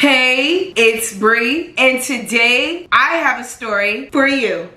Hey, it's Bri, and today I have a story for you.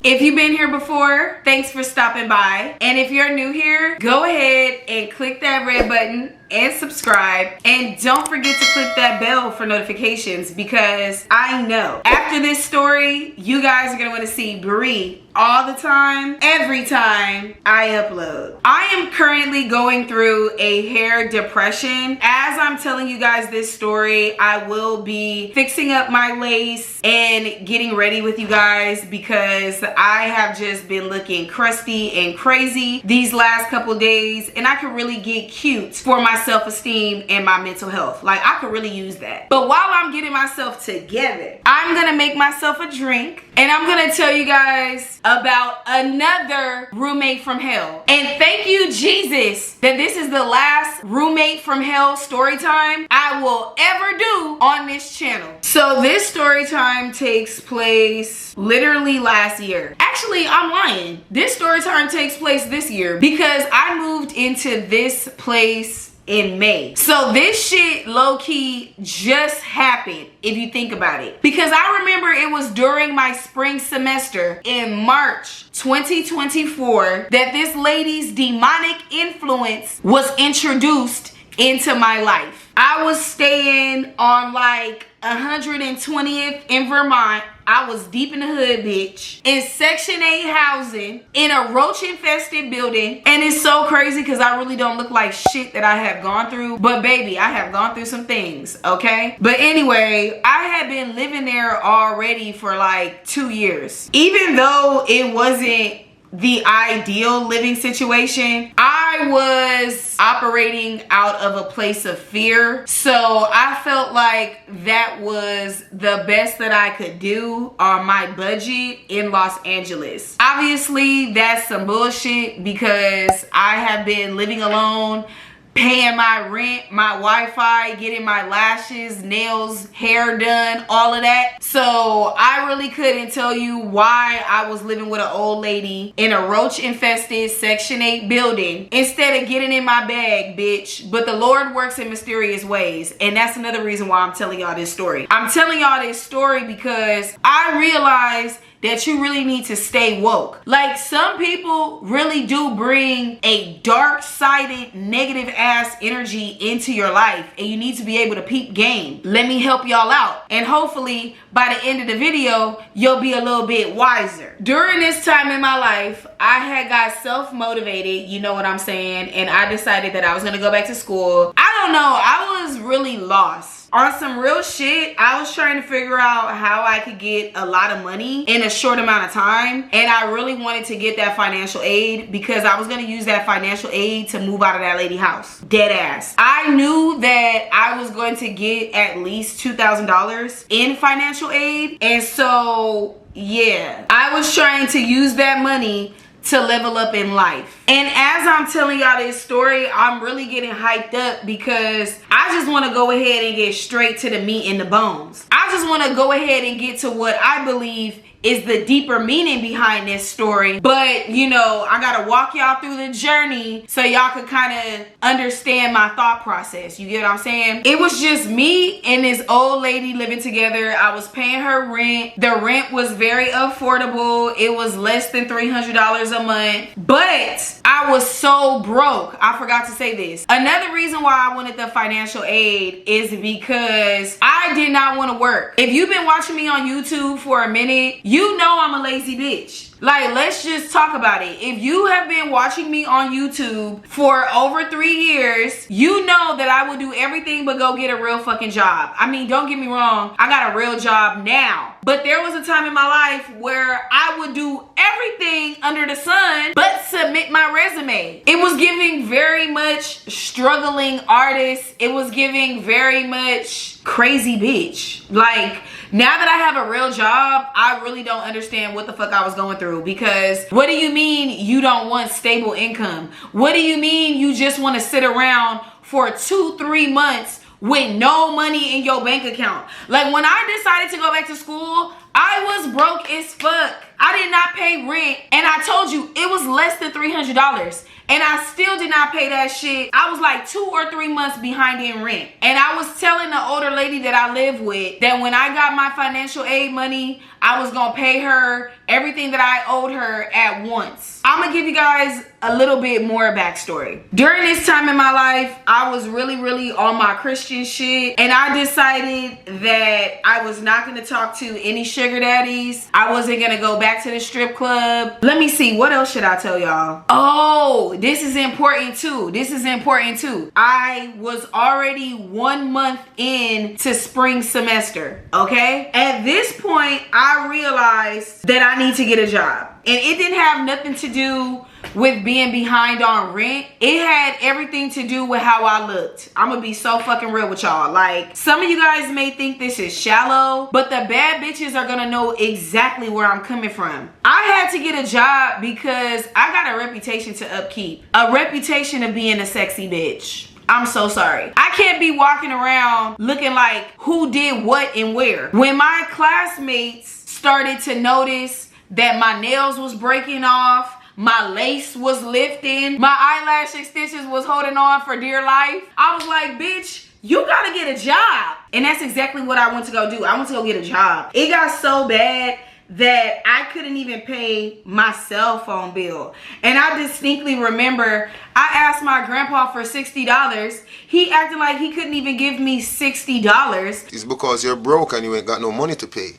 If you've been here before, thanks for stopping by. And if you're new here, go ahead and click that red button and subscribe. And don't forget to click that bell for notifications, because I know after this story, you guys are gonna wanna see Bri all the time, every time I upload. I am currently going through a hair depression. As I'm telling you guys this story, I will be fixing up my lace and getting ready with you guys, because I have just been looking crusty and crazy these last couple days, and I could really get cute for my self-esteem and my mental health. Like, I could really use that. But while I'm getting myself together, I'm gonna make myself a drink, and I'm gonna tell you guys about another roommate from hell. And thank you, Jesus, that this is the last roommate from hell story time I will ever do on this channel. So this story time takes place literally last year. Actually, I'm lying. This story time takes place this year, because I moved into this place in May. So this shit low-key just happened, if you think about it, because I remember it was during my spring semester in March 2024 that this lady's demonic influence was introduced into my life. I was staying on like 120th in Vermont. I was deep in the hood, bitch, in Section 8 housing, in a roach infested building. And it's so crazy because I really don't look like shit that I have gone through, but baby, I have gone through some things, okay? But anyway, I had been living there already for like 2 years. Even though it wasn't the ideal living situation, I was operating out of a place of fear. So I felt like that was the best that I could do on my budget in Los Angeles. Obviously, that's some bullshit, because I have been living alone, paying my rent, my Wi-Fi, getting my lashes, nails, hair done, all of that. So I really couldn't tell you why I was living with an old lady in a roach infested Section 8 building instead of getting in my bag, bitch. But the Lord works in mysterious ways, and that's another reason why I'm telling y'all this story. I'm telling y'all this story because I realized that you really need to stay woke. Like, some people really do bring a dark-sided, negative-ass energy into your life, and you need to be able to peep game. Let me help y'all out, and hopefully by the end of the video, you'll be a little bit wiser. During this time in my life, I had got self-motivated, you know what I'm saying, and I decided that I was gonna go back to school. I don't know, I was really lost. On some real shit, I was trying to figure out how I could get a lot of money in a short amount of time. And I really wanted to get that financial aid, because I was gonna use that financial aid to move out of that lady's house. Dead ass. I knew that I was going to get at least $2,000 in financial aid. And so, yeah, I was trying to use that money to level up in life. And as I'm telling y'all this story, I'm really getting hyped up, because I just want to go ahead and get straight to the meat and the bones. I just want to go ahead and get to what I believe is the deeper meaning behind this story. But you know, I gotta walk y'all through the journey so y'all could kind of understand my thought process. You get what I'm saying? It was just me and this old lady living together. I was paying her rent. The rent was very affordable. It was less than $300 a month, but I was so broke. I forgot to say this. Another reason why I wanted the financial aid is because I did not want to work. If you've been watching me on YouTube for a minute, you know I'm a lazy bitch. Like, let's just talk about it. If you have been watching me on YouTube for over 3 years, you know that I would do everything but go get a real fucking job. I mean, don't get me wrong, I got a real job now. But there was a time in my life where I would do everything under the sun but submit my resume. It was giving very much struggling artist. It was giving very much crazy bitch. Like, now that I have a real job, I really don't understand what the fuck I was going through. Because what do you mean you don't want stable income? What do you mean you just want to sit around for 2-3 months with no money in your bank account? Like, when I decided to go back to school, I was broke as fuck. I did not pay rent, and I told you it was less than $300. And I still did not pay that shit. I was like 2 or 3 months behind in rent. And I was telling the older lady that I live with that when I got my financial aid money, I was gonna pay her everything that I owed her at once. I'm gonna give you guys a little bit more backstory. During this time in my life, I was really on my Christian shit. And I decided that I was not gonna talk to any sugar daddies. I wasn't gonna go back to the strip club. Let me see, what else should I tell y'all? Oh, this is important too. This is important too. I was already 1 month into spring semester, okay? At this point, I realized that I need to get a job. And it didn't have nothing to do with being behind on rent. It had everything to do with how I looked. I'm gonna be so fucking real with y'all. Like, some of you guys may think this is shallow, but the bad bitches are gonna know exactly where I'm coming from. I had to get a job because I got a reputation to upkeep. A reputation of being a sexy bitch. I'm so sorry. I can't be walking around looking like who did what and where. When my classmates started to notice that my nails was breaking off, my lace was lifting, my eyelash extensions was holding on for dear life, I was like, bitch, you gotta get a job. And that's exactly what I went to go do. I went to go get a job. It got so bad that I couldn't even pay my cell phone bill. And I distinctly remember I asked my grandpa for $60. He acted like he couldn't even give me $60. It's because you're broke and you ain't got no money to pay.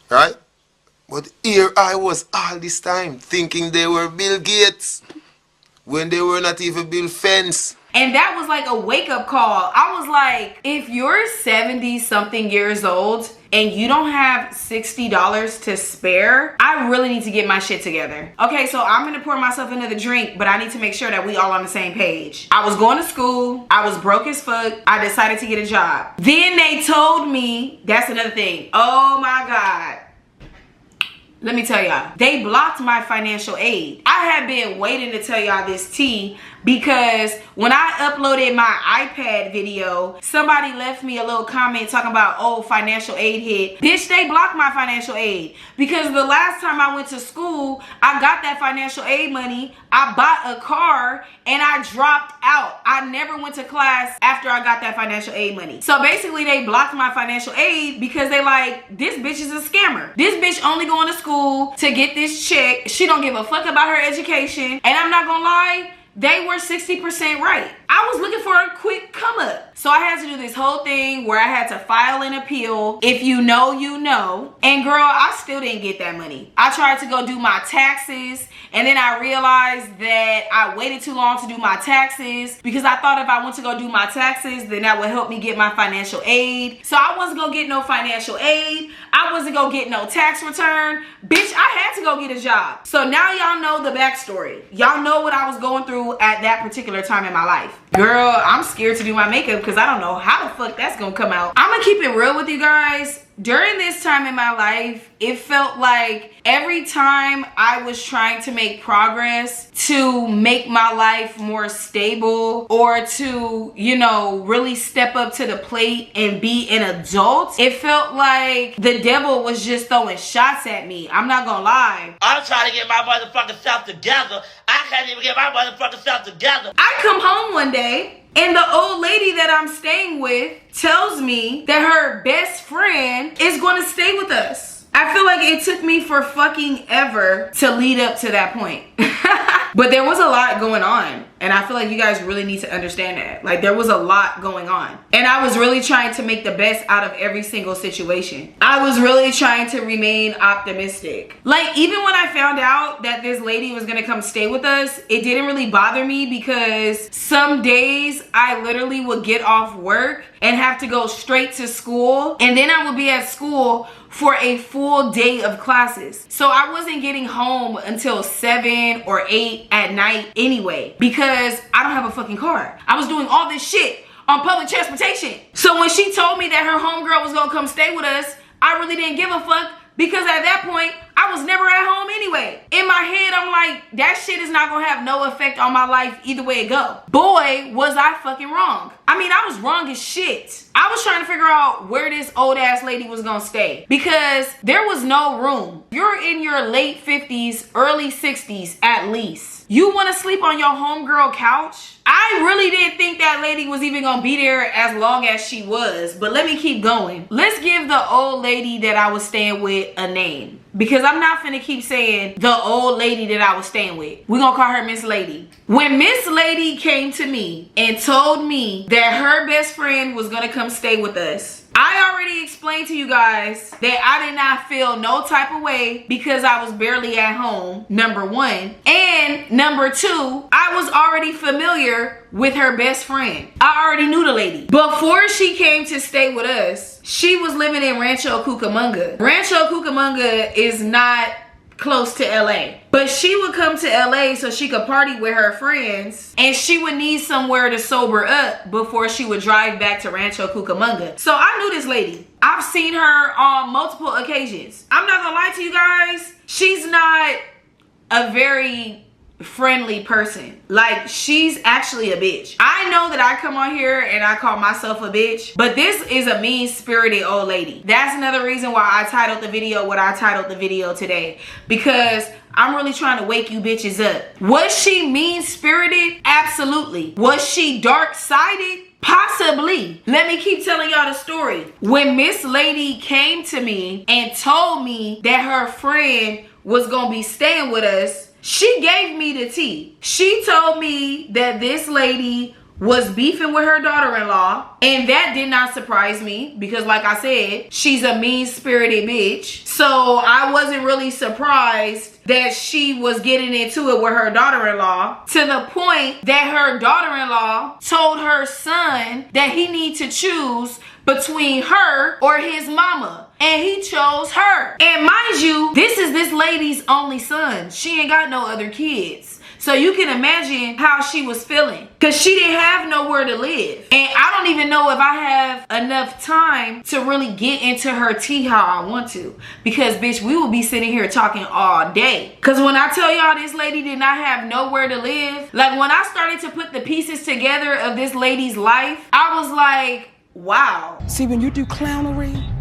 Right? But here I was all this time thinking they were Bill Gates when they were not even Bill Fence. And that was like a wake-up call. I was like, if you're 70-something years old and you don't have $60 to spare, I really need to get my shit together. Okay, so I'm gonna pour myself another drink, but I need to make sure that we all on the same page. I was going to school. I was broke as fuck. I decided to get a job. Then they told me, that's another thing. Oh my God. Let me tell y'all, they blocked my financial aid. I had been waiting to tell y'all this tea because when I uploaded my iPad video, somebody left me a little comment talking about, oh, financial aid hit. Bitch, they blocked my financial aid because the last time I went to school, I got that financial aid money, I bought a car, and I dropped out. I never went to class after I got that financial aid money. So basically, they blocked my financial aid because they like, this bitch is a scammer. This bitch only going to school to get this check. She don't give a fuck about her education. And I'm not gonna lie, they were 60% right. I was looking for a quick come up. So I had to do this whole thing where I had to file an appeal. If you know, you know. And girl, I still didn't get that money. I tried to go do my taxes, and then I realized that I waited too long to do my taxes because I thought if I went to go do my taxes, then that would help me get my financial aid. So I wasn't gonna get no financial aid. I wasn't gonna get no tax return. Bitch, I had to go get a job. So now y'all know the backstory. Y'all know what I was going through at that particular time in my life. Girl, I'm scared to do my makeup because I don't know how the fuck that's gonna come out. I'm gonna keep it real with you guys. During this time in my life, it felt like every time I was trying to make progress to make my life more stable or to, you know, really step up to the plate and be an adult, it felt like the devil was just throwing shots at me. I'm not gonna lie. I'm trying to get my motherfucking self together. I can't even get my motherfucking self together. I come home one day and the old lady that I'm staying with tells me that her best friend is going to stay with us. I feel like it took me for fucking ever to lead up to that point. But there was a lot going on. And I feel like you guys really need to understand that. Like, there was a lot going on. And I was really trying to make the best out of every single situation. I was really trying to remain optimistic. Like, even when I found out that this lady was gonna come stay with us, it didn't really bother me because some days I literally would get off work and have to go straight to school. And then I would be at school for a full day of classes. So I wasn't getting home until 7 or 8 at night anyway, because I don't have a fucking car. I was doing all this shit on public transportation. So when she told me that her homegirl was gonna come stay with us, I really didn't give a fuck because at that point, I was never at home anyway. In my head, I'm like, that shit is not gonna have no effect on my life either way it go. Boy, was I fucking wrong. I mean, I was wrong as shit. I was trying to figure out where this old ass lady was gonna stay because there was no room. You're in your late 50s, early 60s at least. You wanna sleep on your homegirl couch? I really didn't think that lady was even gonna be there as long as she was, but let me keep going. Let's give the old lady that I was staying with a name, because I'm not finna keep saying the old lady that I was staying with. We're gonna call her Miss Lady. When Miss Lady came to me and told me that her best friend was gonna come stay with us, I already explained to you guys that I did not feel no type of way because I was barely at home, number one. And number two, I was already familiar with her best friend. I already knew the lady. Before she came to stay with us, she was living in Rancho Cucamonga. Rancho Cucamonga is not close to LA, but she would come to LA so she could party with her friends, and she would need somewhere to sober up before she would drive back to Rancho Cucamonga. So I knew this lady. I've seen her on multiple occasions. I'm not gonna lie to you guys, she's not a very friendly person. Like, she's actually a bitch. I know that I come on here and I call myself a bitch, but this is a mean-spirited old lady. That's another reason why I titled the video what I titled the video today, because I'm really trying to wake you bitches up. Was she mean-spirited? Absolutely. Was she dark-sided? Possibly. Let me keep telling y'all the story. When Miss Lady came to me and told me that her friend was gonna be staying with us, she gave me the tea. She told me that this lady was beefing with her daughter-in-law, and that did not surprise me because, like I said, she's a mean-spirited bitch. So I wasn't really surprised that she was getting into it with her daughter-in-law, to the point that her daughter-in-law told her son that he needs to choose between her or his mama, and he chose her. And mind you, this is this lady's only son. She ain't got no other kids. So you can imagine how she was feeling, because she didn't have nowhere to live. And I don't even know if I have enough time to really get into her tea how I want to, because bitch, we will be sitting here talking all day. Because when I tell y'all this lady did not have nowhere to live, like when I started to put the pieces together of this lady's life, I was like, wow. See, when you do clownery,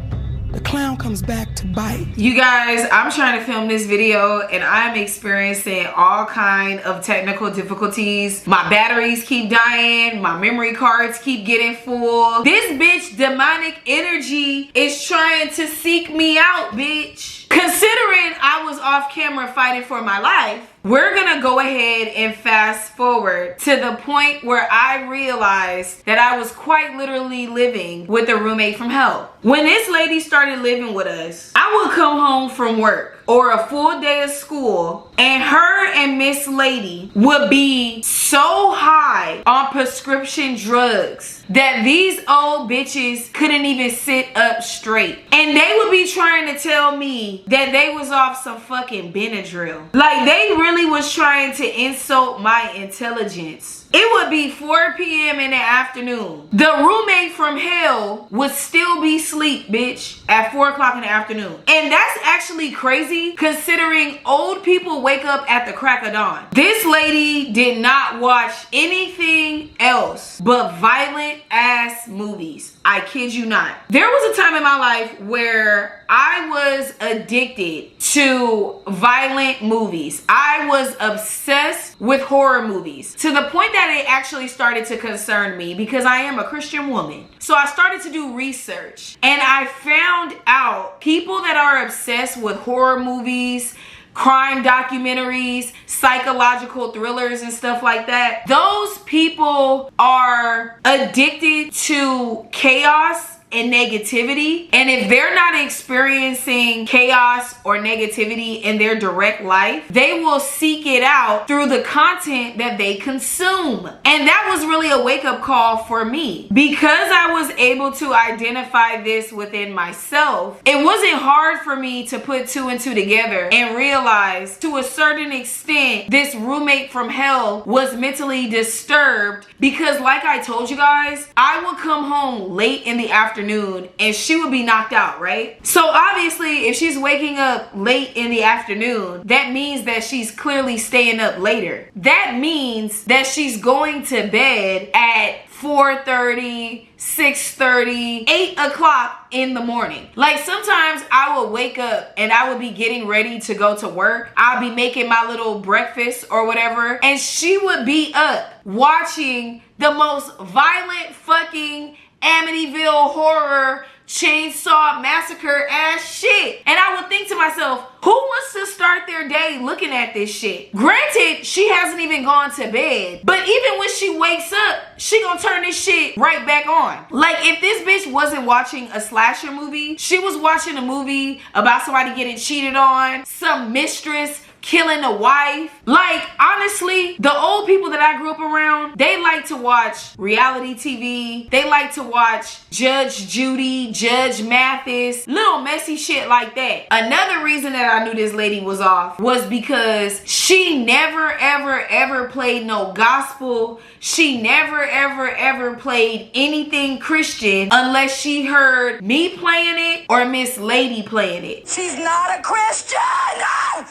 the clown comes back to bite. You guys, I'm trying to film this video and I'm experiencing all kind of technical difficulties. My batteries keep dying. My memory cards keep getting full. This bitch demonic energy is trying to seek me out, bitch. Considering I was off camera fighting for my life, we're gonna go ahead and fast forward to the point where I realized that I was quite literally living with a roommate from hell. When this lady started living with us, I would come home from work or a full day of school, and her and Miss Lady would be so high on prescription drugs that these old bitches couldn't even sit up straight. And they would be trying to tell me that they was off some fucking Benadryl. Like, they really was trying to insult my intelligence. It would be 4 p.m. in the afternoon. The roommate from hell would still be asleep, bitch, at 4 o'clock in the afternoon. And that's actually crazy considering old people wake up at the crack of dawn. This lady did not watch anything else but violent ass movies. I kid you not. There was a time in my life where I was addicted to violent movies. I was obsessed with horror movies to the point that it actually started to concern me because I am a Christian woman. So I started to do research and I found out people that are obsessed with horror movies, crime documentaries, psychological thrillers and stuff like that, those people are addicted to chaos and negativity. And if they're not experiencing chaos or negativity in their direct life, they will seek it out through the content that they consume. And that was really a wake-up call for me. Because I was able to identify this within myself, it wasn't hard for me to put 2 and 2 together and realize to a certain extent this roommate from hell was mentally disturbed, because like I told you guys, I would come home late in the afternoon afternoon and she would be knocked out, right? So obviously, if she's waking up late in the afternoon, that means that she's clearly staying up later. That means that she's going to bed at 4:30, 6:30, 8 o'clock in the morning. Like sometimes I would wake up and I would be getting ready to go to work. I'll be making my little breakfast or whatever. And she would be up watching the most violent fucking Amityville horror chainsaw massacre ass shit. And I would think to myself, who wants to start their day looking at this shit? Granted, she hasn't even gone to bed, but even when she wakes up, she gonna turn this shit right back on. Like if this bitch wasn't watching a slasher movie, she was watching a movie about somebody getting cheated on, some mistress killing a wife. Like honestly, the old people that I grew up around, they like to watch reality TV. They like to watch Judge Judy, Judge Mathis, little messy shit like that. Another reason that I knew this lady was off was because she never ever played no gospel. She never ever played anything Christian unless she heard me playing it or Miss Lady playing it. She's not a Christian!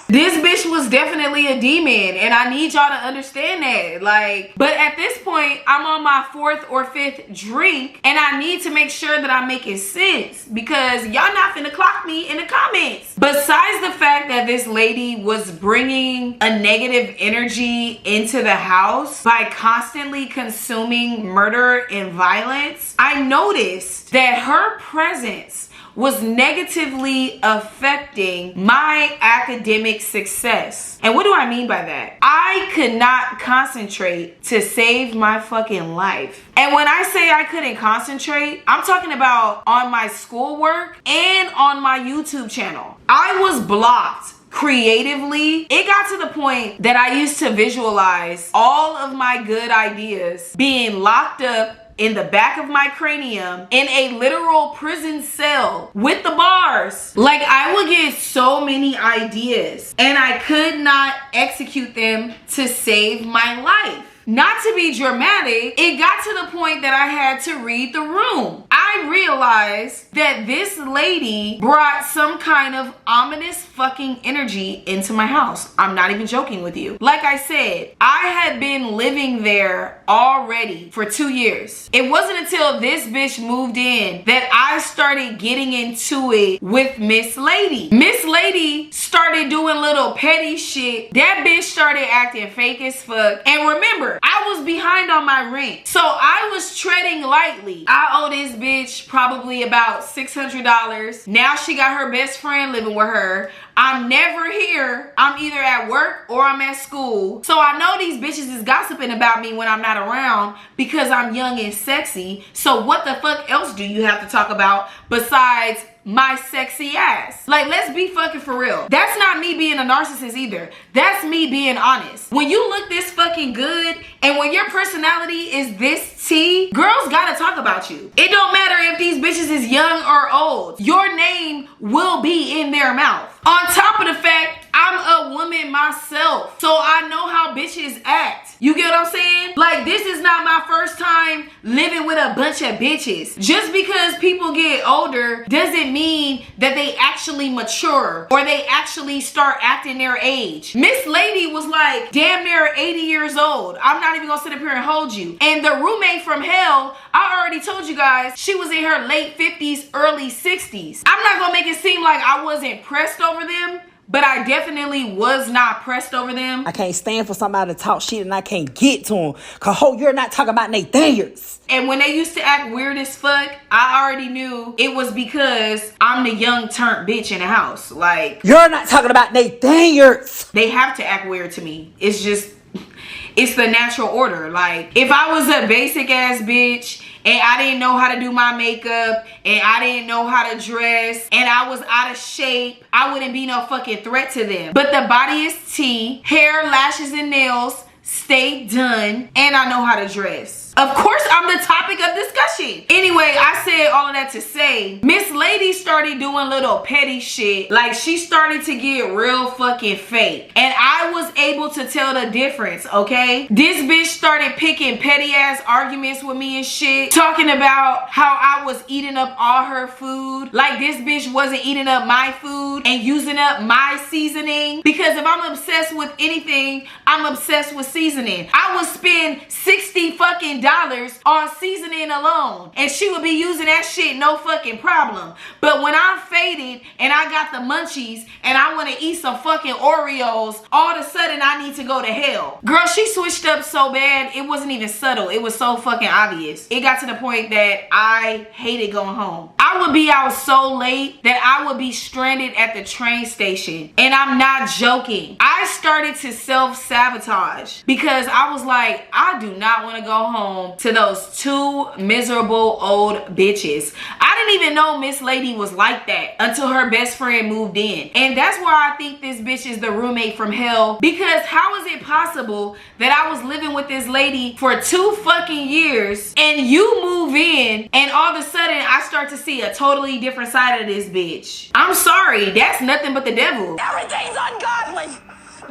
This bitch was definitely a demon, and I need y'all to understand that. Like, but at this point, I'm on my 4th or 5th drink, and I need to make sure that I'm making sense because y'all not finna clock me in the comments. Besides the fact that this lady was bringing a negative energy into the house by constantly consuming murder and violence, I noticed that her presence was negatively affecting my academic success. And what do I mean by that? I could not concentrate to save my fucking life. And when I say I couldn't concentrate, I'm talking about on my schoolwork and on my YouTube channel. I was blocked creatively. It got to the point that I used to visualize all of my good ideas being locked up in the back of my cranium in a literal prison cell with the bars. Like I would get so many ideas and I could not execute them to save my life. Not to be dramatic, it got to the point that I had to read the room. I realized that this lady brought some kind of ominous fucking energy into my house. I'm not even joking with you. Like I said, I had been living there already for 2 years. It wasn't until this bitch moved in that I started getting into it with Miss Lady. Miss Lady started doing little petty shit. That bitch started acting fake as fuck. And remember, I was behind on my rent, so I was treading lightly. I owe this bitch probably about $600. Now she got her best friend living with her. I'm never here. I'm either at work or I'm at school. So I know these bitches is gossiping about me when I'm not around because I'm young and sexy. So what the fuck else do you have to talk about besides my sexy ass? Like, let's be fucking for real. That's not me being a narcissist either. That's me being honest. When you look this fucking good and when your personality is this tea, girls gotta talk about you. It don't matter if these bitches is young or old. Your name will be in their mouth. On top of the fact, I'm a woman myself, so I know how bitches act. You get what I'm saying? Like, this is not my first time living with a bunch of bitches. Just because people get older doesn't mean that they actually mature or they actually start acting their age. Miss Lady was like damn near 80 years old. I'm not even gonna sit up here and hold you. And the roommate from hell, I already told you guys, she was in her late 50s, early 60s. I'm not gonna make it seem like I wasn't pressed over them, but I definitely was not pressed over them. I can't stand for somebody to talk shit and I can't get to them. Cause ho, you're not talking about Nathaniels. And when they used to act weird as fuck, I already knew it was because I'm the young turned bitch in the house. Like, you're not talking about Nathaniels. They have to act weird to me. It's just, it's the natural order. Like, if I was a basic ass bitch and I didn't know how to do my makeup and I didn't know how to dress and I was out of shape, I wouldn't be no fucking threat to them. But the body is tea, hair, lashes, and nails stay done, and I know how to dress. Of course, I'm the topic of discussion. Anyway, I said all of that to say, Miss Lady started doing little petty shit. Like, she started to get real fucking fake. And I was able to tell the difference, okay? This bitch started picking petty ass arguments with me and shit. Talking about how I was eating up all her food. Like, this bitch wasn't eating up my food and using up my seasoning. Because if I'm obsessed with anything, I'm obsessed with seasoning. I would spend $60 fucking on seasoning alone, and she would be using that shit no fucking problem. But when I'm faded and I got the munchies and I want to eat some fucking Oreos, all of a sudden I need to go to hell. Girl, she switched up so bad, it wasn't even subtle. It was so fucking obvious. It got to the point that I hated going home. I would be out so late that I would be stranded at the train station. And I'm not joking. I started to self-sabotage because I was like, I do not want to go home to those two miserable old bitches. I didn't even know Miss Lady was like that until her best friend moved in. And that's why I think this bitch is the roommate from hell, because how is it possible that I was living with this lady for 2 fucking years and you move in and all of a sudden I start to see a totally different side of this bitch? I'm sorry, that's nothing but the devil. Everything's ungodly.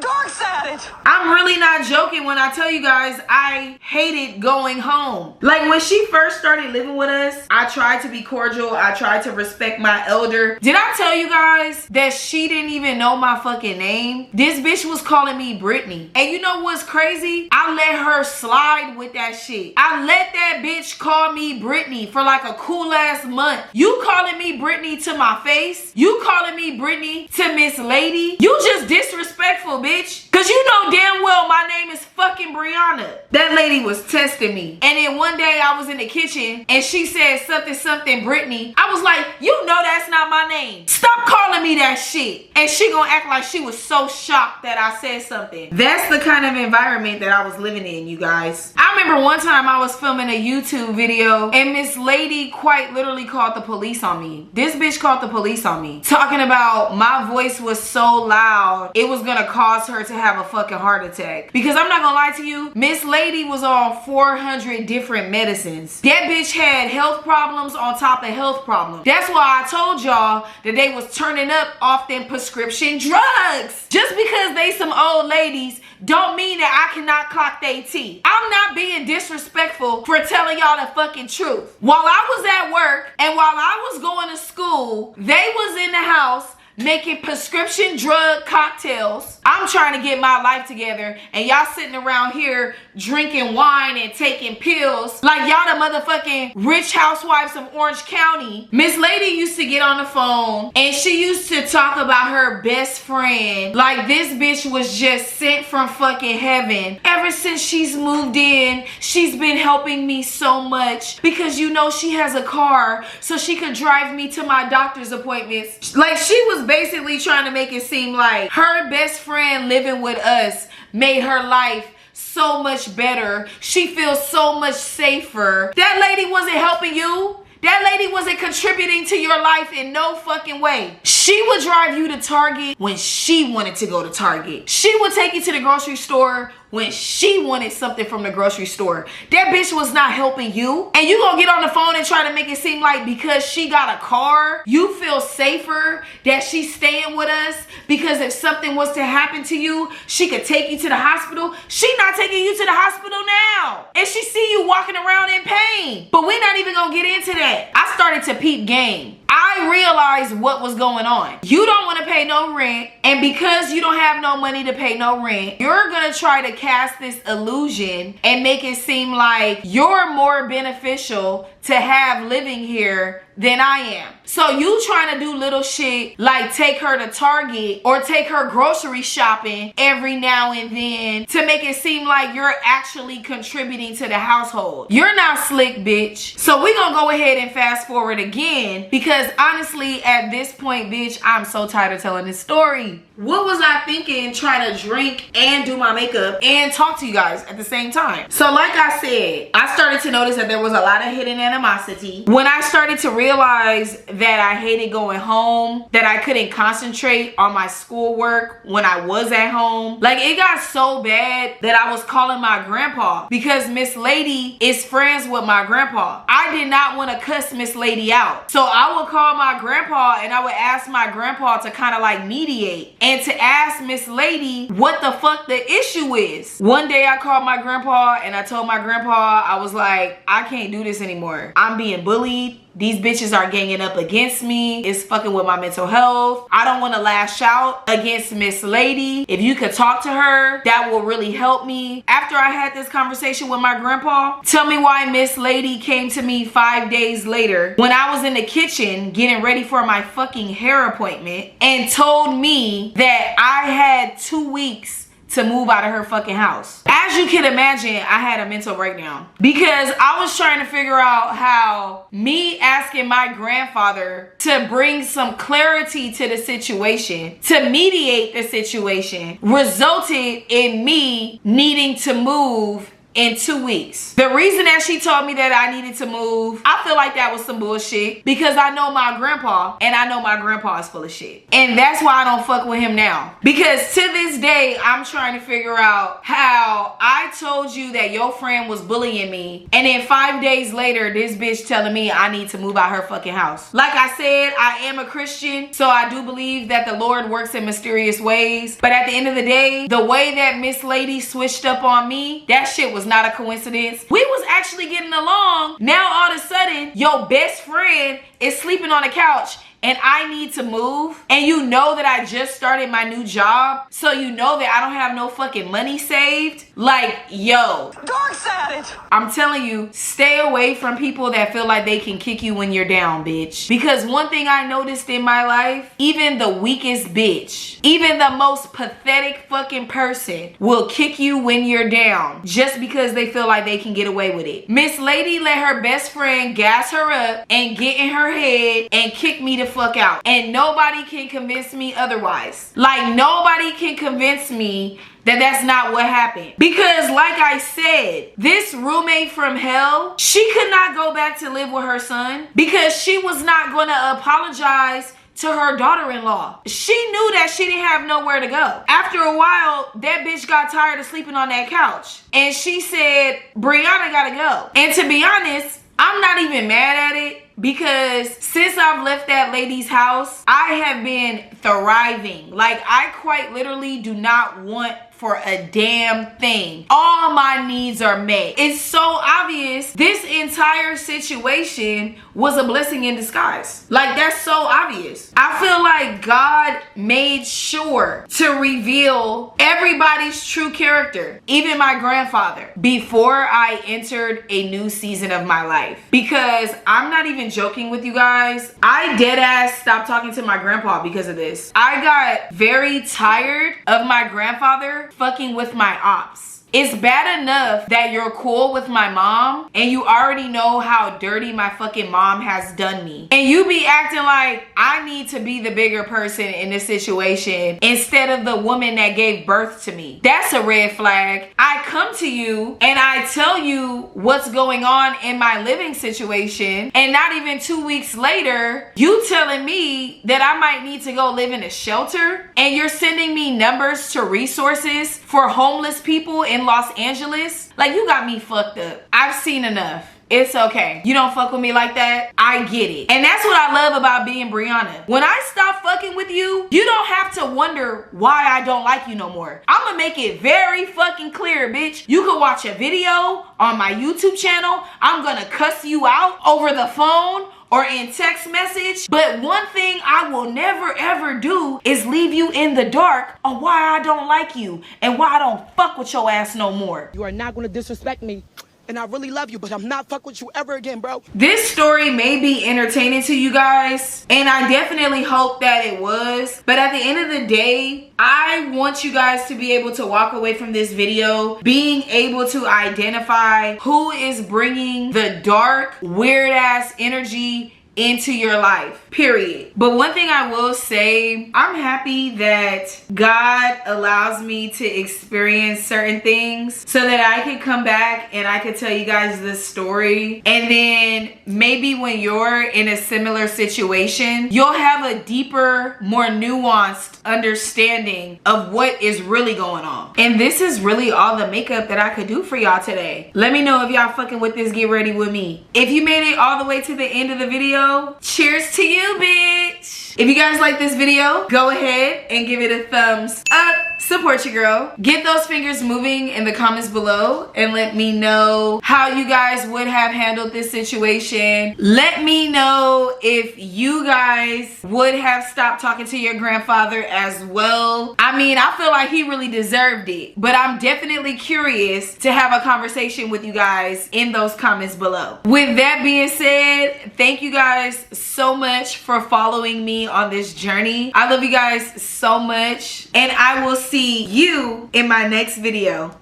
Dark's at it. I'm really not joking when I tell you guys I hated going home. Like, when she first started living with us, I tried to be cordial. I tried to respect my elder. Did I tell you guys that she didn't even know my fucking name? This bitch was calling me Brittany. And you know what's crazy? I let her slide with that shit. I let that bitch call me Brittany for like a cool ass month. You calling me Brittany to my face? You calling me Brittany to Miss Lady? You just disrespectful, bitch. Cause you know damn well my name is fucking Brianna. That lady was testing me. And then one day I was in the kitchen and she said something Brittany. I was like, you know that's not my name. Stop calling me that shit. And she gonna act like she was so shocked that I said something. That's the kind of environment that I was living in, you guys. I remember one time I was filming a YouTube video and Miss Lady quite literally called the police on me. This bitch called the police on me, talking about my voice was so loud it was gonna cause her to have a fucking heart attack. Because I'm not gonna lie to you, Miss Lady was on 400 different medicines. That bitch had health problems on top of health problems. That's why I told y'all that they was turning up off them prescription drugs. Just because they some old ladies don't mean that I cannot clock they teeth. I'm not being disrespectful for telling y'all the fucking truth. While I was at work and while I was going to school, they was in the house making prescription drug cocktails. I'm trying to get my life together and y'all sitting around here drinking wine and taking pills like y'all the motherfucking rich housewives of Orange County. Miss Lady used to get on the phone and she used to talk about her best friend like this bitch was just sent from fucking heaven. Ever since she's moved in, she's been helping me so much because you know she has a car so she could drive me to my doctor's appointments. Like, she was basically trying to make it seem like her best friend living with us made her life so much better. She feels so much safer. That lady wasn't helping you. That lady wasn't contributing to your life in no fucking way. She would drive you to Target when she wanted to go to Target. She would take you to the grocery store when she wanted something from the grocery store. That bitch was not helping you. And you gonna get on the phone and try to make it seem like because she got a car, you feel safer that she's staying with us because if something was to happen to you, she could take you to the hospital. She not taking you to the hospital now. And she see you walking around in pain. But we're not even gonna get into that. I started to peep game. I realized what was going on. You don't want to pay no rent, and because you don't have no money to pay no rent, you're gonna try to cast this illusion and make it seem like you're more beneficial to have living here than I am. So you trying to do little shit like take her to Target or take her grocery shopping every now and then to make it seem like you're actually contributing to the household. You're not slick, bitch. So we gonna go ahead and fast forward again because honestly at this point, bitch, I'm so tired of telling this story. What was I thinking trying to drink and do my makeup and talk to you guys at the same time? So like I said, I started to notice that there was a lot of hidden animosity. When I started to realize that I hated going home, that I couldn't concentrate on my schoolwork when I was at home. Like, it got so bad that I was calling my grandpa because Miss Lady is friends with my grandpa. I did not want to cuss Miss Lady out. So I would call my grandpa and I would ask my grandpa to kind of like mediate and to ask Miss Lady what the fuck the issue is. One day I called my grandpa and I told my grandpa, I was like, I can't do this anymore. I'm being bullied. These bitches are ganging up against me. It's fucking with my mental health. I don't want to lash out against Miss Lady. If you could talk to her, that will really help me. After I had this conversation with my grandpa, tell me why Miss Lady came to me 5 days later when I was in the kitchen getting ready for my fucking hair appointment and told me that I had 2 weeks to move out of her fucking house. As you can imagine, I had a mental breakdown because I was trying to figure out how me asking my grandfather to bring some clarity to the situation, to mediate the situation, resulted in me needing to move in 2 weeks. The reason that she told me that I needed to move, I feel like that was some bullshit because I know my grandpa and I know my grandpa is full of shit. And that's why I don't fuck with him now. Because to this day, I'm trying to figure out how I told you that your friend was bullying me and then 5 days later, this bitch telling me I need to move out her fucking house. Like I said, I am a Christian, so I do believe that the Lord works in mysterious ways. But at the end of the day, the way that Miss Lady switched up on me, that shit was not a coincidence. We was actually getting along. Now all of a sudden, your best friend is sleeping on the couch and I need to move, and you know that I just started my new job, so you know that I don't have no fucking money saved. Like, yo, Dark side. I'm telling you, stay away from people that feel like they can kick you when you're down, bitch. Because one thing I noticed in my life, even the weakest bitch, even the most pathetic fucking person will kick you when you're down just because they feel like they can get away with it. Miss Lady let her best friend gas her up and get in her head and kick me the fuck out, and nobody can convince me otherwise. Like, nobody can convince me that that's not what happened. Because like I said, this roommate from hell, she could not go back to live with her son because she was not gonna apologize to her daughter-in-law. She knew that she didn't have nowhere to go. After a while, that bitch got tired of sleeping on that couch and she said, Brianna gotta go. And to be honest, I'm not even mad at it because since I've left that lady's house, I have been thriving. Like, I quite literally do not want for a damn thing. All my needs are met. It's so obvious this entire situation was a blessing in disguise. Like, that's so obvious. I feel like God made sure to reveal everybody's true character, even my grandfather, before I entered a new season of my life. Because I'm not even joking with you guys, I dead ass stopped talking to my grandpa because of this. I got very tired of my grandfather fucking with my ops. It's bad enough that you're cool with my mom and you already know how dirty my fucking mom has done me. And you be acting like I need to be the bigger person in this situation instead of the woman that gave birth to me. That's a red flag. I come to you and I tell you what's going on in my living situation, and not even 2 weeks later, you telling me that I might need to go live in a shelter, and you're sending me numbers to resources for homeless people in Los Angeles. Like, you got me fucked up. I've seen enough. It's okay. You don't fuck with me like that. I get it. And that's what I love about being Brianna. When I stop fucking with you, you don't have to wonder why I don't like you no more. I'm gonna make it very fucking clear, bitch. You can watch a video on my YouTube channel. I'm gonna cuss you out over the phone or in text message. But one thing I will never ever do is leave you in the dark on why I don't like you and why I don't fuck with your ass no more. You are not going to disrespect me. And I really love you, but I'm not fuck with you ever again, bro. This story may be entertaining to you guys, and I definitely hope that it was. But at the end of the day, I want you guys to be able to walk away from this video being able to identify who is bringing the dark, weird ass energy into your life, period. But one thing I will say, I'm happy that God allows me to experience certain things so that I can come back and I can tell you guys this story. And then maybe when you're in a similar situation, you'll have a deeper, more nuanced understanding of what is really going on. And this is really all the makeup that I could do for y'all today. Let me know if y'all fucking with this Get Ready With Me. If you made it all the way to the end of the video, cheers to you, bitch. If you guys like this video, go ahead and give it a thumbs up. Support your girl. Get those fingers moving in the comments below and let me know how you guys would have handled this situation. Let me know if you guys would have stopped talking to your grandfather as well. I mean, I feel like he really deserved it, but I'm definitely curious to have a conversation with you guys in those comments below. With that being said, thank you guys so much for following me on this journey. I love you guys so much, and I will see you in my next video.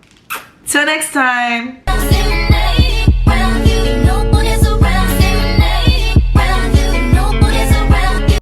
Till next time.